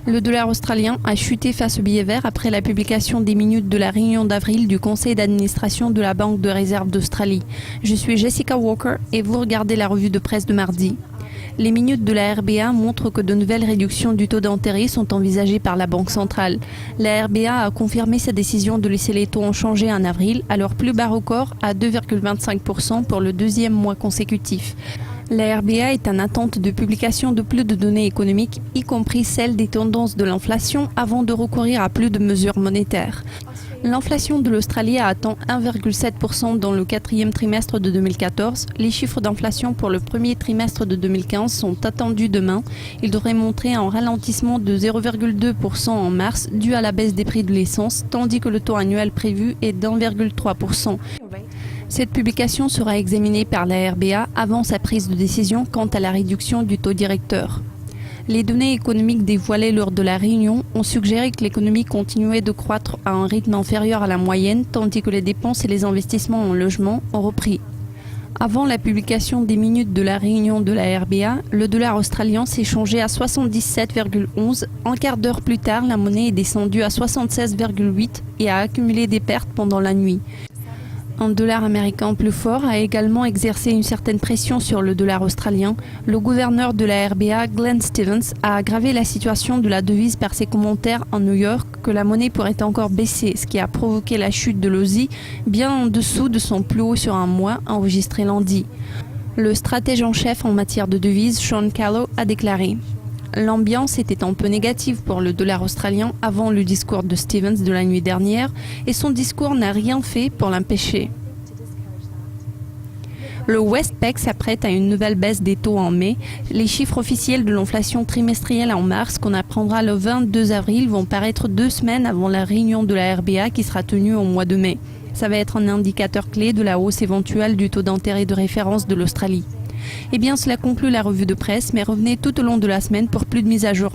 Le dollar australien a chuté face au billet vert après la publication des minutes de la réunion d'avril du conseil d'administration de la Banque de réserve d'Australie. Je suis Jessica Walker et vous regardez la revue de presse de mardi. Les minutes de la RBA montrent que de nouvelles réductions du taux d'intérêt sont envisagées par la Banque centrale. La RBA a confirmé sa décision de laisser les taux inchangés en avril, à leur plus bas record à 2,25% pour le deuxième mois consécutif. La RBA est en attente de publication de plus de données économiques, y compris celles des tendances de l'inflation, avant de recourir à plus de mesures monétaires. L'inflation de l'Australie a atteint 1,7% dans le quatrième trimestre de 2014. Les chiffres d'inflation pour le premier trimestre de 2015 sont attendus demain. Ils devraient montrer un ralentissement de 0,2% en mars, dû à la baisse des prix de l'essence, tandis que le taux annuel prévu est d'1,3%. Cette publication sera examinée par la RBA avant sa prise de décision quant à la réduction du taux directeur. Les données économiques dévoilées lors de la réunion ont suggéré que l'économie continuait de croître à un rythme inférieur à la moyenne, tandis que les dépenses et les investissements en logement ont repris. Avant la publication des minutes de la réunion de la RBA, le dollar australien s'échangeait à 77,11. Un quart d'heure plus tard, la monnaie est descendue à 76,8 et a accumulé des pertes pendant la nuit. Un dollar américain plus fort a également exercé une certaine pression sur le dollar australien. Le gouverneur de la RBA, Glenn Stevens, a aggravé la situation de la devise par ses commentaires en New York que la monnaie pourrait encore baisser, ce qui a provoqué la chute de l'Aussie, bien en dessous de son plus haut sur un mois enregistré lundi. Le stratège en chef en matière de devises, Sean Callow, a déclaré: l'ambiance était un peu négative pour le dollar australien avant le discours de Stevens de la nuit dernière et son discours n'a rien fait pour l'empêcher. Le Westpac s'apprête à une nouvelle baisse des taux en mai. Les chiffres officiels de l'inflation trimestrielle en mars, qu'on apprendra le 22 avril, vont paraître 2 semaines avant la réunion de la RBA qui sera tenue au mois de mai. Ça va être un indicateur clé de la hausse éventuelle du taux d'intérêt de référence de l'Australie. Eh bien, cela conclut la revue de presse, mais revenez tout au long de la semaine pour plus de mises à jour.